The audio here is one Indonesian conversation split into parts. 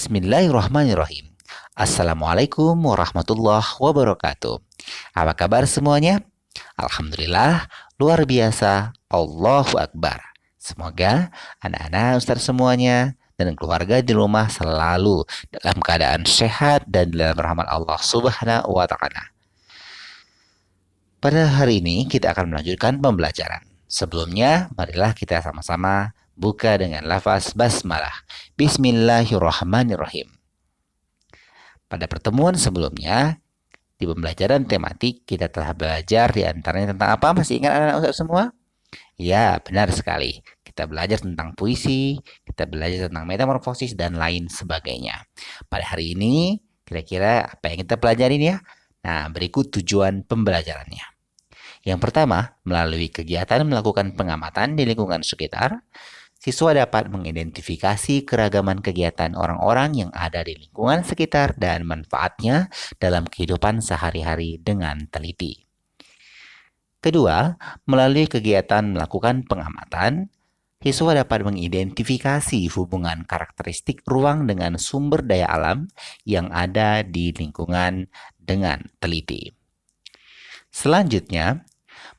Bismillahirrahmanirrahim. Assalamualaikum warahmatullahi wabarakatuh. Apa kabar semuanya? Alhamdulillah, luar biasa. Allahu Akbar. Semoga anak-anak Ustaz semuanya dan keluarga di rumah selalu dalam keadaan sehat dan dalam rahmat Allah Subhanahu wa Ta'ala. Pada hari ini kita akan melanjutkan pembelajaran. Sebelumnya, marilah kita sama-sama buka dengan lafaz basmalah. Bismillahirrahmanirrahim. Pada pertemuan sebelumnya, di pembelajaran tematik, kita telah belajar di antaranya tentang apa? Masih ingat anak-anak Ustaz semua? Ya, benar sekali. Kita belajar tentang puisi, kita belajar tentang metamorfosis, dan lain sebagainya. Pada hari ini, kira-kira apa yang kita pelajarin ya? Nah, berikut tujuan pembelajarannya. Yang pertama, melalui kegiatan melakukan pengamatan di lingkungan sekitar, siswa dapat mengidentifikasi keragaman kegiatan orang-orang yang ada di lingkungan sekitar dan manfaatnya dalam kehidupan sehari-hari dengan teliti. Kedua, melalui kegiatan melakukan pengamatan, siswa dapat mengidentifikasi hubungan karakteristik ruang dengan sumber daya alam yang ada di lingkungan dengan teliti. Selanjutnya,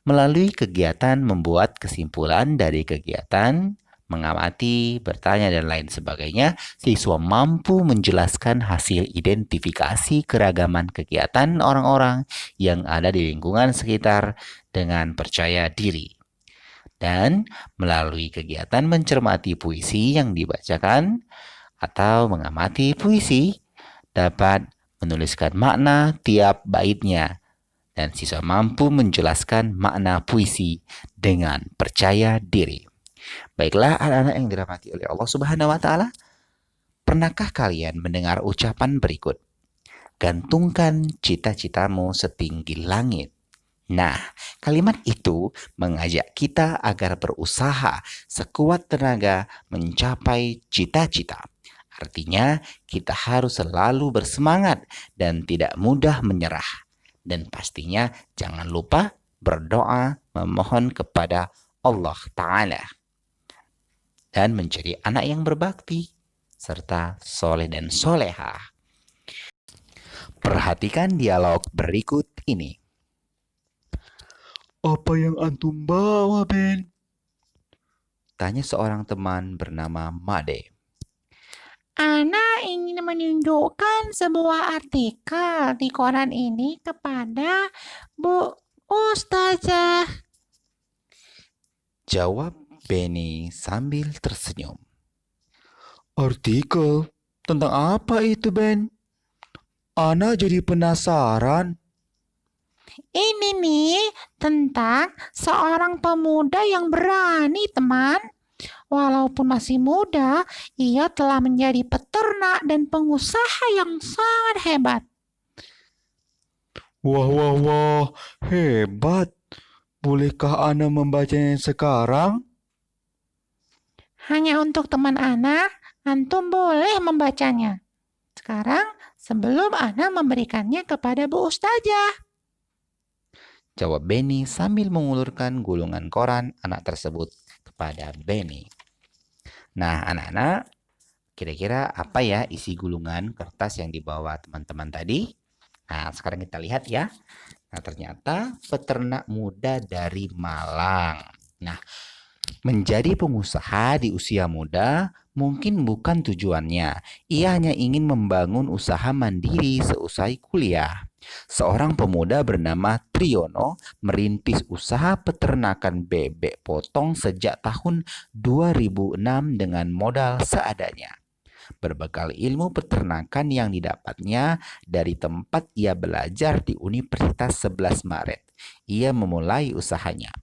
melalui kegiatan membuat kesimpulan dari kegiatan, mengamati, bertanya, dan lain sebagainya, siswa mampu menjelaskan hasil identifikasi keragaman kegiatan orang-orang yang ada di lingkungan sekitar dengan percaya diri. Dan melalui kegiatan mencermati puisi yang dibacakan atau mengamati puisi, dapat menuliskan makna tiap baitnya, dan siswa mampu menjelaskan makna puisi dengan percaya diri. Baiklah anak-anak yang dirahmati oleh Allah Subhanahu wa Ta'ala, pernahkah kalian mendengar ucapan berikut? Gantungkan cita-citamu setinggi langit. Nah, kalimat itu mengajak kita agar berusaha sekuat tenaga mencapai cita-cita. Artinya, kita harus selalu bersemangat dan tidak mudah menyerah. Dan pastinya jangan lupa berdoa memohon kepada Allah Ta'ala. Dan menjadi anak yang berbakti, serta soleh dan soleha. Perhatikan dialog berikut ini. Apa yang antum bawa, Ben? Tanya seorang teman bernama Made. Ana ingin menunjukkan sebuah artikel di koran ini kepada Bu Ustazah. Jawab Benny sambil tersenyum. Artikel? Tentang apa itu, Ben? Ana jadi penasaran. Ini nih tentang seorang pemuda yang berani, teman. Walaupun masih muda, ia telah menjadi peternak dan pengusaha yang sangat hebat. Wah, hebat. Bolehkah Ana membacanya sekarang? Hanya untuk teman Ana, antum boleh membacanya. Sekarang, sebelum Ana memberikannya kepada Bu Ustazah. Jawab Benny sambil mengulurkan gulungan koran anak tersebut kepada Benny. Nah, anak-anak, kira-kira apa ya isi gulungan kertas yang dibawa teman-teman tadi? Nah, sekarang kita lihat ya. Nah, ternyata peternak muda dari Malang. Nah, menjadi pengusaha di usia muda mungkin bukan tujuannya. Ia hanya ingin membangun usaha mandiri seusai kuliah. Seorang pemuda bernama Triyono merintis usaha peternakan bebek potong sejak tahun 2006 dengan modal seadanya. Berbekal ilmu peternakan yang didapatnya dari tempat ia belajar di Universitas 11 Maret, ia memulai usahanya.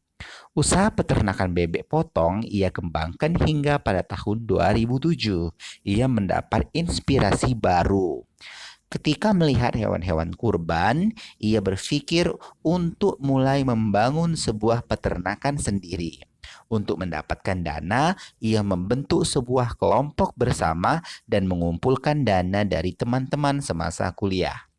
Usaha peternakan bebek potong ia kembangkan hingga pada tahun 2007. Ia mendapat inspirasi baru. Ketika melihat hewan-hewan kurban, ia berpikir untuk mulai membangun sebuah peternakan sendiri. Untuk mendapatkan dana, ia membentuk sebuah kelompok bersama dan mengumpulkan dana dari teman-teman semasa kuliah.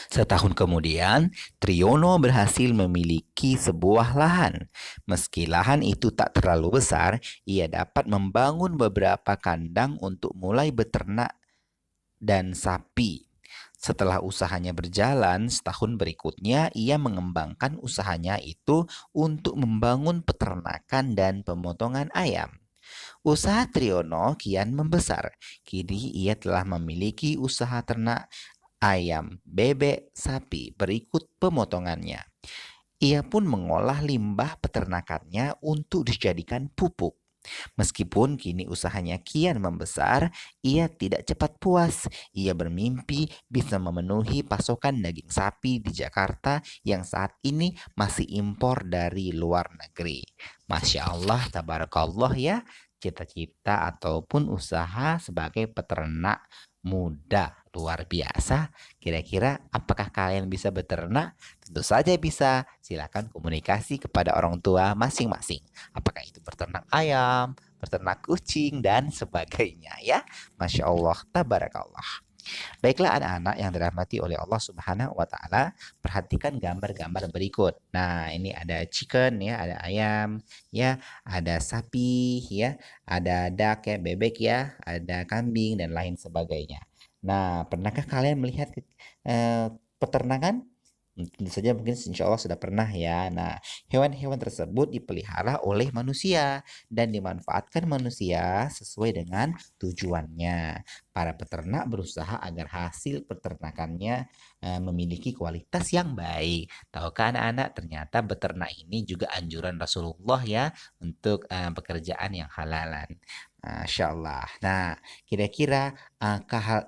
Setahun kemudian, Triyono berhasil memiliki sebuah lahan. Meski lahan itu tak terlalu besar, ia dapat membangun beberapa kandang untuk mulai beternak dan sapi. Setelah usahanya berjalan, setahun berikutnya ia mengembangkan usahanya itu untuk membangun peternakan dan pemotongan ayam. Usaha Triono kian membesar. Kini ia telah memiliki usaha ternak ayam, bebek, sapi berikut pemotongannya. Ia pun mengolah limbah peternakannya untuk dijadikan pupuk. Meskipun kini usahanya kian membesar, ia tidak cepat puas. Ia bermimpi bisa memenuhi pasokan daging sapi di Jakarta yang saat ini masih impor dari luar negeri. Masya Allah, tabarakallah ya, cita-cita ataupun usaha sebagai peternak muda luar biasa. Kira-kira apakah kalian bisa beternak? Tentu saja bisa. Silakan komunikasi kepada orang tua masing-masing. Apakah itu beternak ayam, beternak kucing, dan sebagainya ya. Masya Allah, tabarakallah. Baiklah anak-anak yang dirahmati oleh Allah Subhanahu wa taala, perhatikan gambar-gambar berikut. Nah, ini ada chicken ya, ada ayam ya, ada sapi ya, ada duck ya, bebek ya, ada kambing dan lain sebagainya. Nah, pernahkah kalian melihat peternakan? Tentu saja mungkin insya Allah sudah pernah ya. Nah, hewan-hewan tersebut dipelihara oleh manusia dan dimanfaatkan manusia sesuai dengan tujuannya. Para peternak berusaha agar hasil peternakannya memiliki kualitas yang baik. Tahukah anak-anak, ternyata beternak ini juga anjuran Rasulullah ya untuk pekerjaan yang halalan. Masya Allah. Nah, kira-kira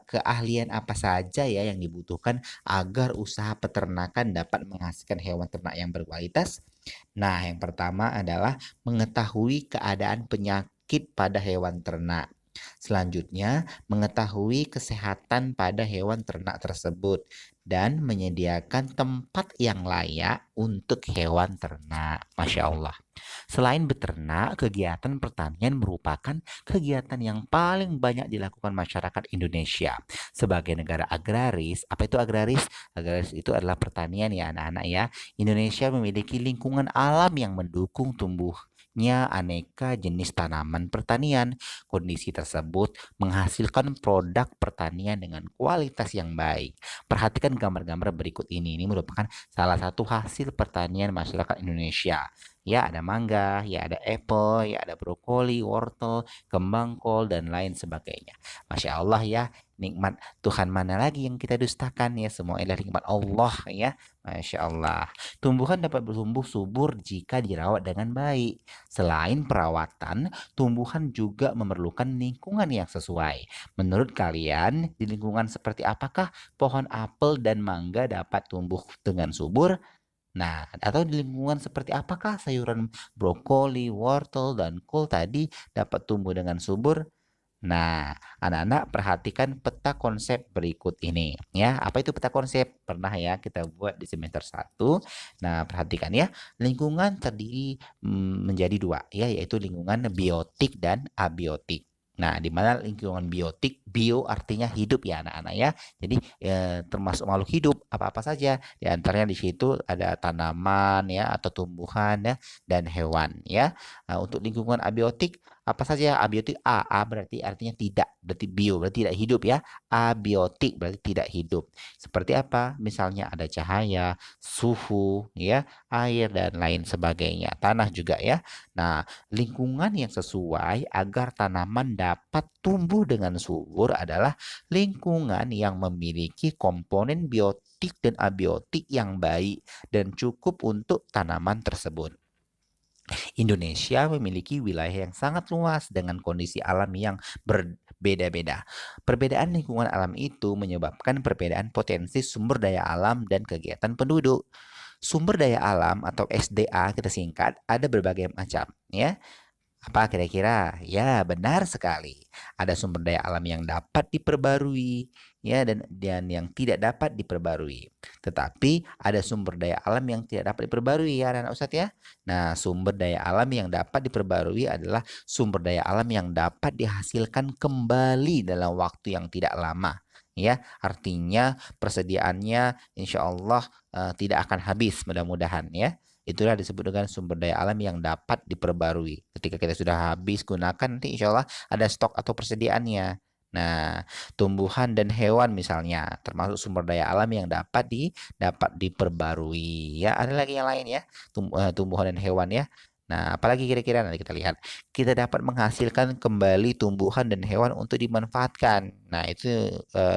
keahlian apa saja ya yang dibutuhkan agar usaha peternakan dapat menghasilkan hewan ternak yang berkualitas? Nah, yang pertama adalah mengetahui keadaan penyakit pada hewan ternak. Selanjutnya, mengetahui kesehatan pada hewan ternak tersebut dan menyediakan tempat yang layak untuk hewan ternak. Masya Allah. Selain beternak, kegiatan pertanian merupakan kegiatan yang paling banyak dilakukan masyarakat Indonesia. Sebagai negara agraris, apa itu agraris? Agraris itu adalah pertanian ya anak-anak ya. Indonesia memiliki lingkungan alam yang mendukung tumbuhnya aneka jenis tanaman pertanian. Kondisi tersebut menghasilkan produk pertanian dengan kualitas yang baik. Perhatikan gambar-gambar berikut ini. Ini merupakan salah satu hasil pertanian masyarakat Indonesia. Ya, ada mangga, ya ada apple, ya ada brokoli, wortel, kembang kol, dan lain sebagainya. Masya Allah ya, nikmat Tuhan mana lagi yang kita dustakan ya, semua adalah nikmat Allah ya. Masya Allah. Tumbuhan dapat bertumbuh subur jika dirawat dengan baik. Selain perawatan, tumbuhan juga memerlukan lingkungan yang sesuai. Menurut kalian, di lingkungan seperti apakah pohon apel dan mangga dapat tumbuh dengan subur? Nah, atau di lingkungan seperti apakah sayuran brokoli, wortel, dan kol tadi dapat tumbuh dengan subur? Nah, anak-anak perhatikan peta konsep berikut ini ya. Apa itu peta konsep? Pernah ya kita buat di semester 1. Nah, perhatikan ya. Lingkungan terdiri menjadi dua ya, yaitu lingkungan biotik dan abiotik. Nah, di mana lingkungan biotik, bio artinya hidup ya anak-anak ya. Jadi termasuk makhluk hidup apa-apa saja. Di antaranya di situ ada tanaman ya atau tumbuhan ya dan hewan ya. Nah, untuk lingkungan abiotik apa saja abiotik? A berarti artinya tidak, berarti bio berarti tidak hidup ya. Abiotik berarti tidak hidup. Seperti apa? Misalnya ada cahaya, suhu ya, air dan lain sebagainya. Tanah juga ya. Nah, lingkungan yang sesuai agar tanaman dapat tumbuh dengan subur adalah lingkungan yang memiliki komponen biotik dan abiotik yang baik dan cukup untuk tanaman tersebut. Indonesia memiliki wilayah yang sangat luas dengan kondisi alam yang berbeda-beda. Perbedaan lingkungan alam itu menyebabkan perbedaan potensi sumber daya alam dan kegiatan penduduk. Sumber daya alam atau SDA kita singkat ada berbagai macam ya. Apa kira-kira? Ya, benar sekali. Ada sumber daya alam yang dapat diperbarui ya dan yang tidak dapat diperbarui. Tetapi ada sumber daya alam yang tidak dapat diperbarui ya anak-anak Ustadz ya. Nah, sumber daya alam yang dapat diperbarui adalah sumber daya alam yang dapat dihasilkan kembali dalam waktu yang tidak lama. Ya, artinya persediaannya insya Allah tidak akan habis mudah-mudahan ya. Itulah disebut dengan sumber daya alam yang dapat diperbarui. Ketika kita sudah habis gunakan, nanti insya Allah ada stok atau persediaannya. Nah, tumbuhan dan hewan misalnya, termasuk sumber daya alam yang dapat diperbarui. Ya, ada lagi yang lain ya, tumbuhan dan hewan ya. Nah, apalagi kira-kira nanti kita lihat. Kita dapat menghasilkan kembali tumbuhan dan hewan untuk dimanfaatkan. Nah, itu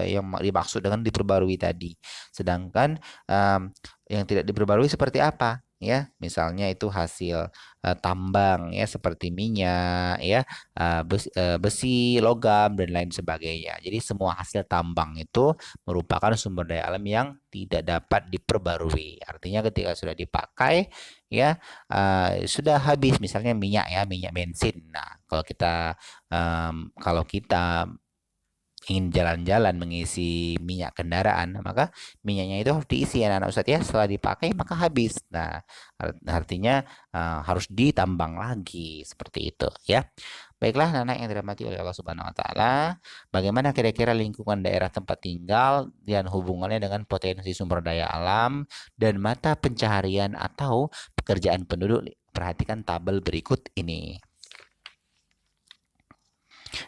yang dimaksud dengan diperbarui tadi. Sedangkan yang tidak diperbarui seperti apa? Ya, misalnya itu hasil tambang ya seperti minyak ya, besi, logam dan lain sebagainya. Jadi semua hasil tambang itu merupakan sumber daya alam yang tidak dapat diperbarui. Artinya ketika sudah dipakai ya sudah habis, misalnya minyak ya, minyak bensin. Nah, kalau kita ingin jalan-jalan mengisi minyak kendaraan, maka minyaknya itu harus diisi anak-anak Ustadz ya, setelah dipakai maka habis. Nah, artinya harus ditambang lagi seperti itu ya. Baiklah anak-anak yang dirahmati oleh Allah Subhanahu wa taala, bagaimana kira-kira lingkungan daerah tempat tinggal dan hubungannya dengan potensi sumber daya alam dan mata pencaharian atau pekerjaan penduduk? Perhatikan tabel berikut ini.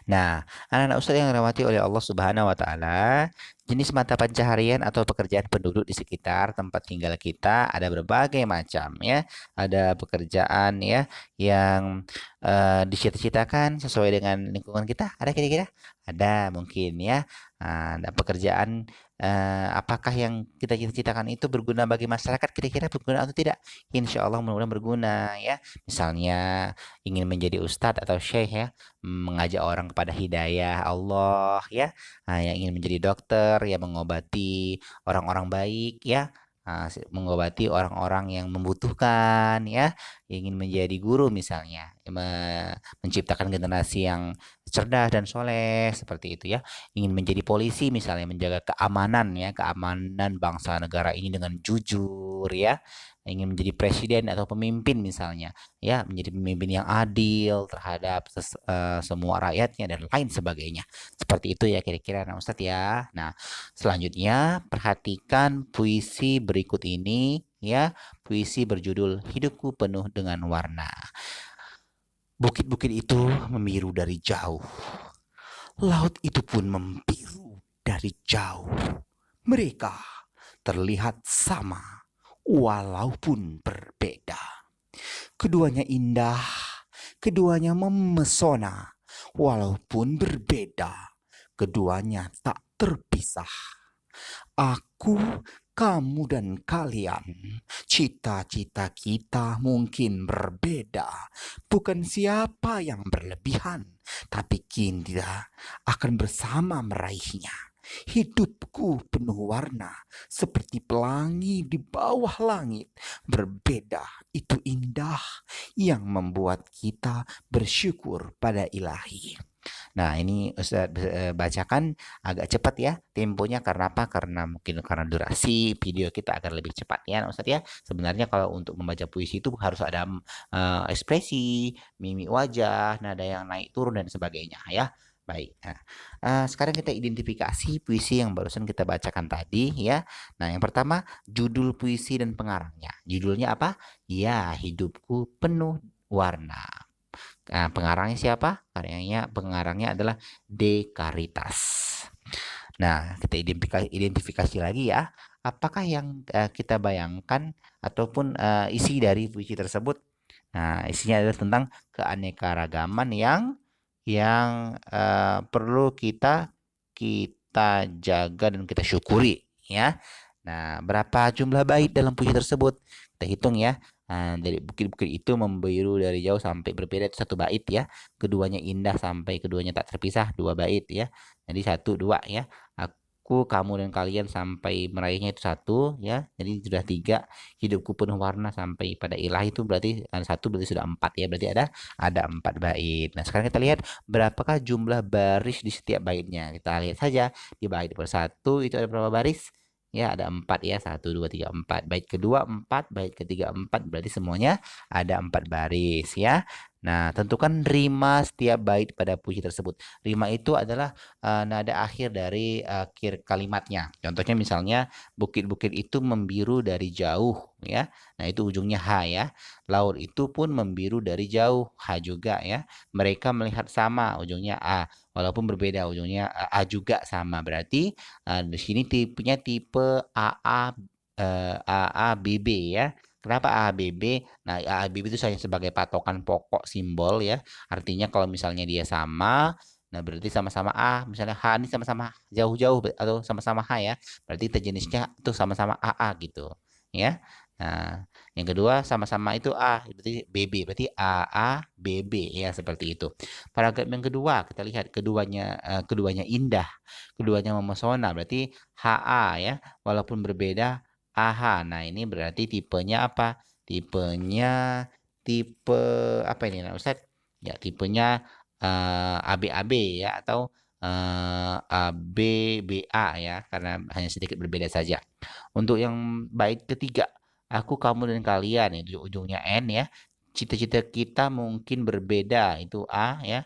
Nah, anak-anak Ustadz yang dirahmati oleh Allah Subhanahu wa taala, jenis mata pencaharian atau pekerjaan penduduk di sekitar tempat tinggal kita ada berbagai macam ya. Ada pekerjaan ya yang dicita-citakan sesuai dengan lingkungan kita. Ada kira-kira? Ada mungkin ya. Ada pekerjaan apakah yang kita cita-citakan itu berguna bagi masyarakat? Kira-kira berguna atau tidak? Insya Allah mudah-mudahan berguna ya. Misalnya ingin menjadi ustadz atau syekh ya, mengajak orang kepada hidayah Allah ya, yang ingin menjadi dokter ya, mengobati orang-orang baik ya, mengobati orang-orang yang membutuhkan ya, ingin menjadi guru misalnya, menciptakan generasi yang cerdas dan soleh seperti itu ya, ingin menjadi polisi misalnya, menjaga keamanan ya, keamanan bangsa negara ini dengan jujur ya, ingin menjadi presiden atau pemimpin misalnya ya, menjadi pemimpin yang adil terhadap semua rakyatnya dan lain sebagainya. Seperti itu ya kira-kira nah Ustadz ya. Nah, selanjutnya perhatikan puisi berikut ini ya. Puisi berjudul Hidupku Penuh dengan Warna. Bukit-bukit itu membiru dari jauh. Laut itu pun membiru dari jauh. Mereka terlihat sama walaupun berbeda. Keduanya indah, keduanya memesona, walaupun berbeda, keduanya tak terpisah. Aku, kamu dan kalian, cita-cita kita mungkin berbeda. Bukan siapa yang berlebihan, tapi kita akan bersama meraihnya. Hidupku penuh warna, seperti pelangi di bawah langit. Berbeda, itu indah, yang membuat kita bersyukur pada Ilahi. Nah, ini Ustaz bacakan agak cepat ya temponya, karena apa? Karena mungkin karena durasi video kita agar lebih cepat ya Ustaz ya. Sebenarnya kalau untuk membaca puisi itu harus ada ekspresi, mimik wajah, nada yang naik turun dan sebagainya ya. Baik. Nah, sekarang kita identifikasi puisi yang barusan kita bacakan tadi ya. Nah, yang pertama judul puisi dan pengarangnya. Judulnya apa? Ya, Hidupku Penuh Warna. Nah, pengarangnya siapa? Pengarangnya adalah Dekaritas. Nah, kita identifikasi lagi ya. Apakah yang kita bayangkan ataupun isi dari puisi tersebut? Nah, isinya adalah tentang keanekaragaman yang perlu kita jaga dan kita syukuri ya. Nah, berapa jumlah bait dalam puisi tersebut? Kita hitung ya. Dari bukit-bukit itu membiru dari jauh sampai berbeda itu 1 bait ya. Keduanya indah sampai keduanya tak terpisah 2 bait ya. Jadi 1, 2 ya. Aku, kamu dan kalian sampai meraihnya itu 1 ya. Jadi sudah 3. Hidupku penuh warna sampai pada Ilahi itu berarti 1 berarti sudah 4 ya. Berarti ada 4 bait. Nah, sekarang kita lihat berapakah jumlah baris di setiap baitnya. Kita lihat saja di bait per-1 itu ada berapa baris? Ya, ada 4 ya. 1, 2, 3, 4. Bait kedua 4, bait ketiga 4. Berarti semuanya ada 4 baris ya. Nah, tentukan rima setiap bait pada puisi tersebut. Rima itu adalah nada akhir dari akhir kalimatnya. Contohnya misalnya bukit-bukit itu membiru dari jauh ya. Nah, itu ujungnya ha ya. Laut itu pun membiru dari jauh, ha juga ya. Mereka melihat sama, ujungnya a. Walaupun berbeda ujungnya a juga sama. Berarti di sini tipenya tipe AA AABB ya. Kenapa AABB? Nah, AABB itu hanya sebagai patokan pokok simbol ya. Artinya kalau misalnya dia sama, nah berarti sama-sama A. Misalnya H ini sama-sama jauh-jauh atau sama-sama H ya. Berarti itu jenisnya itu sama-sama AA gitu ya. Nah, yang kedua sama-sama itu A, berarti BB, berarti AABB ya seperti itu. Paragraf yang kedua kita lihat keduanya indah, keduanya memesona, berarti HA ya. Walaupun berbeda AH. Nah, ini berarti tipenya apa? Tipenya tipe apa ini nah, Ustaz? Ya, tipenya ABAB ya atau ABBA ya karena hanya sedikit berbeda saja. Untuk yang bait ketiga, aku, kamu dan kalian itu ujungnya N ya. Cita-cita kita mungkin berbeda itu A ya.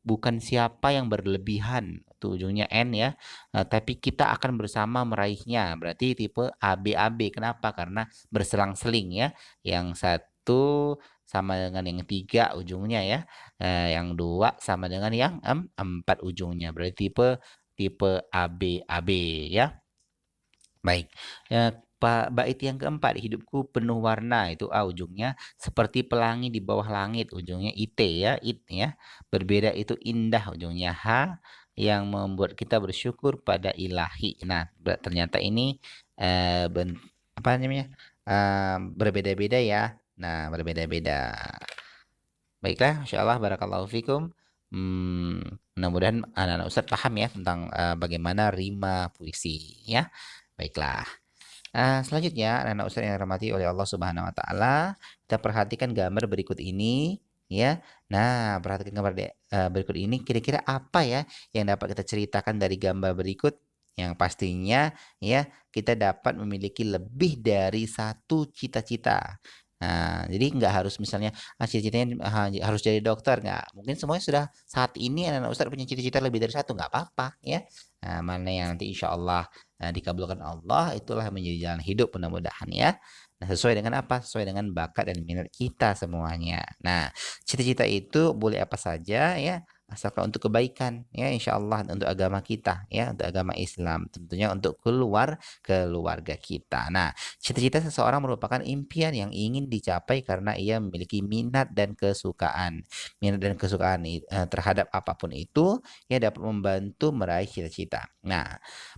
Bukan siapa yang berlebihan itu ujungnya N ya. Tapi kita akan bersama meraihnya. Berarti tipe ABAB. Kenapa? Karena berselang-seling ya. Yang satu sama dengan yang tiga ujungnya ya. Yang dua sama dengan yang empat ujungnya. Berarti tipe tipe ABAB ya. Baik. Bait yang keempat, hidupku penuh warna itu A ujungnya seperti pelangi di bawah langit ujungnya IT ya, it ya. Berbeda itu indah ujungnya H yang membuat kita bersyukur pada ilahi. Nah, ternyata ini apa namanya? Berbeda-beda ya. Nah, berbeda-beda. Baiklah, insyaallah barakallahu fikum. Mudah-mudahan anak-anak Ustadz paham ya tentang bagaimana rima puisi ya. Baiklah. Selanjutnya, anak-anak Ustadz yang dirahmati oleh Allah Subhanahu wa taala, kita perhatikan gambar berikut ini ya. Nah, perhatikan gambar berikut ini kira-kira apa ya yang dapat kita ceritakan dari gambar berikut? Yang pastinya ya, kita dapat memiliki lebih dari satu cita-cita. Nah, jadi nggak harus misalnya cita-citanya harus jadi dokter, nggak. Mungkin semuanya sudah saat ini anak-anak Ustadz punya cita-cita lebih dari satu, nggak apa-apa ya. Nah, mana yang nanti insya Allah dikabulkan Allah itulah yang menjadi jalan hidup mudah-mudahan ya. Nah, sesuai dengan apa? Sesuai dengan bakat dan minat kita semuanya. Nah, cita-cita itu boleh apa saja ya, asalkan untuk kebaikan ya insya Allah untuk agama kita ya, untuk agama Islam, tentunya untuk keluarga kita. Nah, cita-cita seseorang merupakan impian yang ingin dicapai karena ia memiliki minat dan kesukaan. Minat dan kesukaan terhadap apapun itu ya dapat membantu meraih cita-cita. Nah,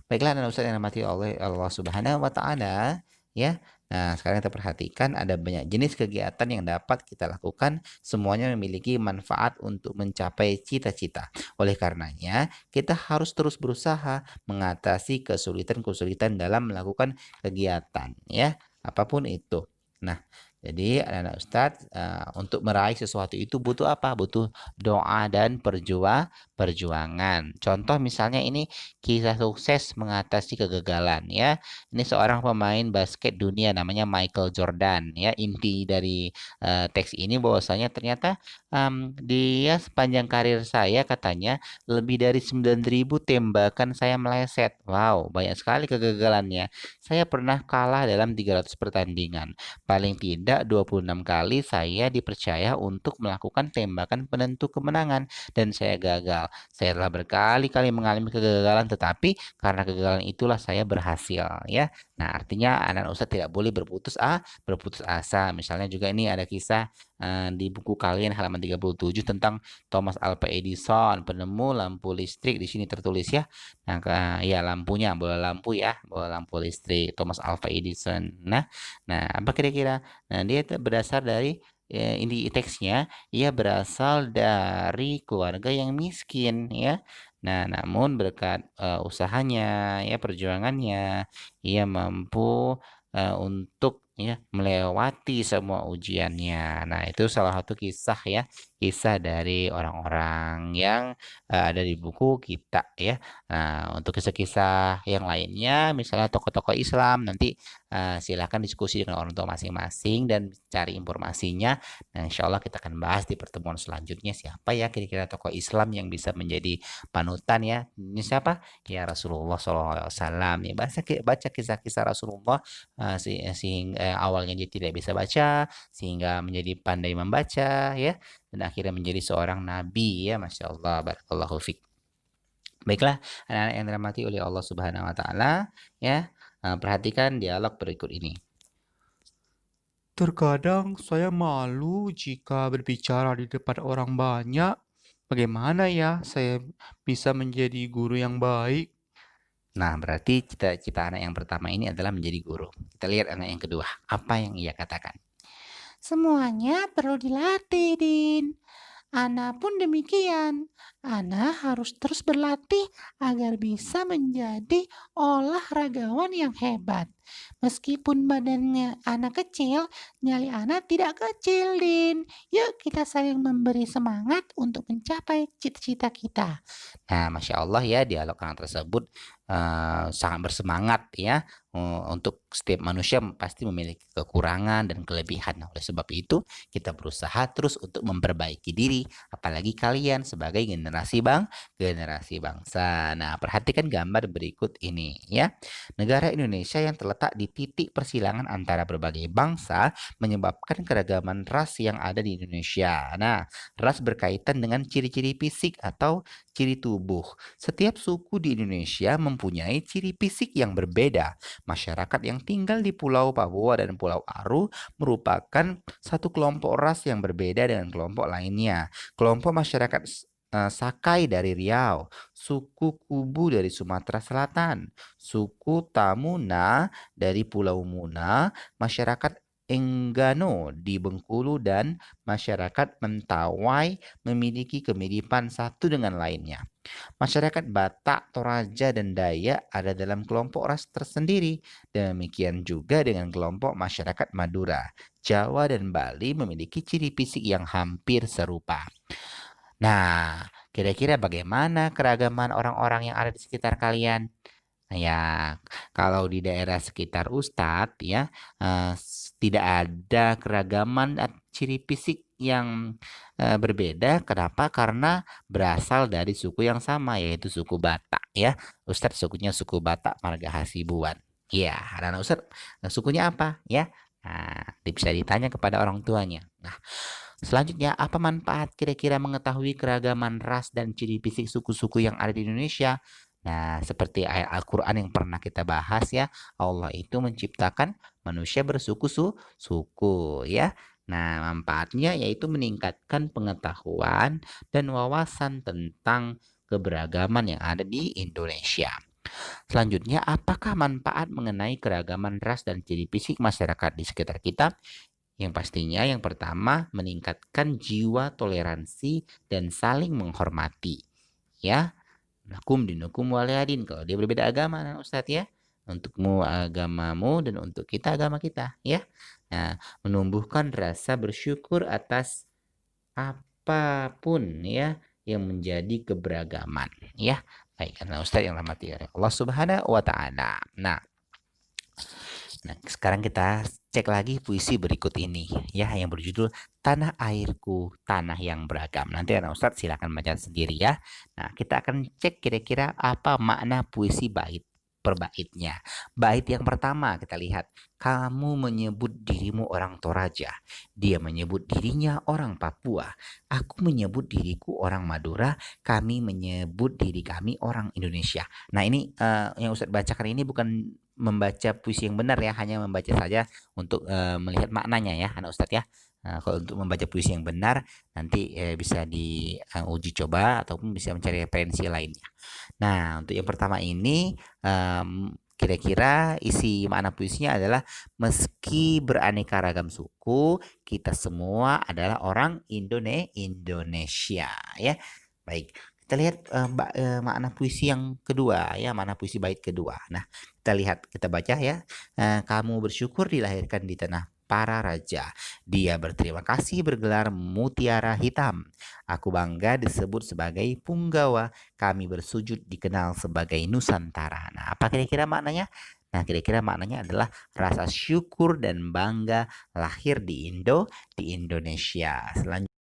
baiklah anak Ustaz yang dirahmati oleh Allah Subhanahu wa taala ya. Nah, sekarang kita perhatikan ada banyak jenis kegiatan yang dapat kita lakukan, semuanya memiliki manfaat untuk mencapai cita-cita. Oleh karenanya, kita harus terus berusaha mengatasi kesulitan-kesulitan dalam melakukan kegiatan ya, apapun itu. Nah, jadi anak-anak Ustadz untuk meraih sesuatu itu butuh apa? Butuh doa dan perjuangan. Contoh misalnya ini kisah sukses mengatasi kegagalan ya. Ini seorang pemain basket dunia namanya Michael Jordan ya. Inti dari teks ini bahwasanya ternyata dia sepanjang karir saya katanya lebih dari 9.000 tembakan saya meleset. Wow, banyak sekali kegagalannya. Saya pernah kalah dalam 300 pertandingan. Paling tidak 26 kali saya dipercaya untuk melakukan tembakan penentu kemenangan dan saya gagal. Saya telah berkali-kali mengalami kegagalan tetapi karena kegagalan itulah saya berhasil ya. Nah, artinya anak Ustadz tidak boleh berputus asa. Misalnya juga ini ada kisah di buku kalian halaman 37 tentang Thomas Alva Edison, penemu lampu listrik di sini tertulis ya. Nah, ya lampunya, bola lampu ya, bola lampu listrik Thomas Alva Edison. Nah, apa kira-kira? Nah, dia berasal dari ini teksnya, ia berasal dari keluarga yang miskin ya. Nah, namun berkat usahanya ya perjuangannya, ia mampu untuk ya, melewati semua ujiannya. Nah, itu salah satu kisah ya, kisah dari orang-orang yang ada di buku kita ya. Nah, untuk kisah-kisah yang lainnya, misalnya tokoh-tokoh Islam, nanti silakan diskusi dengan orang tua masing-masing dan cari informasinya. Nah, insya Allah kita akan bahas di pertemuan selanjutnya siapa ya kira-kira tokoh Islam yang bisa menjadi panutan ya. Ini siapa? Ya Rasulullah SAW. Ya, baca kisah-kisah Rasulullah sehingga awalnya dia tidak bisa baca sehingga menjadi pandai membaca ya dan akhirnya menjadi seorang nabi ya, Masya Allah, barakallahu fiik. Baiklah anak-anak yang dirahmati oleh Allah Subhanahu wa taala ya, perhatikan dialog berikut ini. Terkadang saya malu jika berbicara di depan orang banyak. Bagaimana ya saya bisa menjadi guru yang baik? Nah, berarti cita-cita anak yang pertama ini adalah menjadi guru. Kita lihat anak yang kedua, apa yang ia katakan. Semuanya perlu dilatih, Din. Ana pun demikian. Ana harus terus berlatih agar bisa menjadi olahragawan yang hebat. Meskipun badannya Ana kecil, nyali Ana tidak kecil, Din. Yuk kita saling memberi semangat untuk mencapai cita-cita kita. Nah, Masya Allah ya, dialog anak tersebut sangat bersemangat ya. Untuk setiap manusia pasti memiliki kekurangan dan kelebihan. Nah, oleh sebab itu, kita berusaha terus untuk memperbaiki diri, apalagi kalian sebagai generasi bangsa. Nah, perhatikan gambar berikut ini ya. Negara Indonesia yang terletak di titik persilangan antara berbagai bangsa menyebabkan keragaman ras yang ada di Indonesia. Nah, ras berkaitan dengan ciri-ciri fisik atau ciri tubuh. Setiap suku di Indonesia mempunyai ciri fisik yang berbeda. Masyarakat yang tinggal di Pulau Papua dan Pulau Aru merupakan satu kelompok ras yang berbeda dengan kelompok lainnya. Kelompok masyarakat Sakai dari Riau, suku Kubu dari Sumatera Selatan, suku Tamuna dari Pulau Muna, masyarakat Enggano di Bengkulu, dan masyarakat Mentawai memiliki kemiripan satu dengan lainnya. Masyarakat Batak, Toraja, dan Dayak ada dalam kelompok ras tersendiri. Demikian juga dengan kelompok masyarakat Madura. Jawa dan Bali memiliki ciri fisik yang hampir serupa. Nah, kira-kira bagaimana keragaman orang-orang yang ada di sekitar kalian? Nah, ya, kalau di daerah sekitar Ustadz ya, tidak ada keragaman ciri fisik yang berbeda. Kenapa? Karena berasal dari suku yang sama, yaitu suku Batak ya. Ustadz sukunya suku Batak Marga Hasibuan. Ya, dan Ustadz sukunya apa ya? Nah, bisa ditanya kepada orang tuanya. Nah, selanjutnya, apa manfaat kira-kira mengetahui keragaman ras dan ciri fisik suku-suku yang ada di Indonesia? Nah, seperti ayat Al-Quran yang pernah kita bahas ya, Allah itu menciptakan manusia bersuku-suku ya. Nah, manfaatnya yaitu meningkatkan pengetahuan dan wawasan tentang keberagaman yang ada di Indonesia. Selanjutnya, apakah manfaat mengenai keragaman ras dan ciri fisik masyarakat di sekitar kita? Yang pastinya yang pertama meningkatkan jiwa toleransi dan saling menghormati. Ya, lakum dinukum waliyadin. Kalau dia berbeda agama, nah Ustadz ya. Untukmu agamamu dan untuk kita agama kita. Ya, nah, menumbuhkan rasa bersyukur atas apapun ya yang menjadi keberagaman. Ya, baik, karena Ustadz yang rahmati Allah Subhanahu wa Ta'ala. Nah, sekarang kita cek lagi puisi berikut ini ya yang berjudul Tanah Airku, Tanah yang Beragam. Nanti anak Ustadz silakan baca sendiri ya. Nah, kita akan cek kira-kira apa makna puisi bait per baitnya. Bait yang pertama kita lihat, kamu menyebut dirimu orang Toraja, dia menyebut dirinya orang Papua, aku menyebut diriku orang Madura, kami menyebut diri kami orang Indonesia. Nah, ini yang Ustadz bacakan ini bukan membaca puisi yang benar ya, hanya membaca saja untuk melihat maknanya ya anak Ustadz ya. Kalau untuk membaca puisi yang benar nanti bisa diuji coba ataupun bisa mencari referensi lainnya. Nah, untuk yang pertama ini kira-kira isi makna puisinya adalah meski beraneka ragam suku, kita semua adalah orang Indonesia ya. Baik, kita lihat makna puisi yang kedua ya, makna puisi bait kedua. Nah, kita lihat, kita baca ya. Kamu bersyukur dilahirkan di tanah para raja. Dia berterima kasih bergelar mutiara hitam. Aku bangga disebut sebagai punggawa. Kami bersujud dikenal sebagai Nusantara. Nah, apa kira-kira maknanya? Nah, kira-kira maknanya adalah rasa syukur dan bangga lahir di Indonesia. Selanjutnya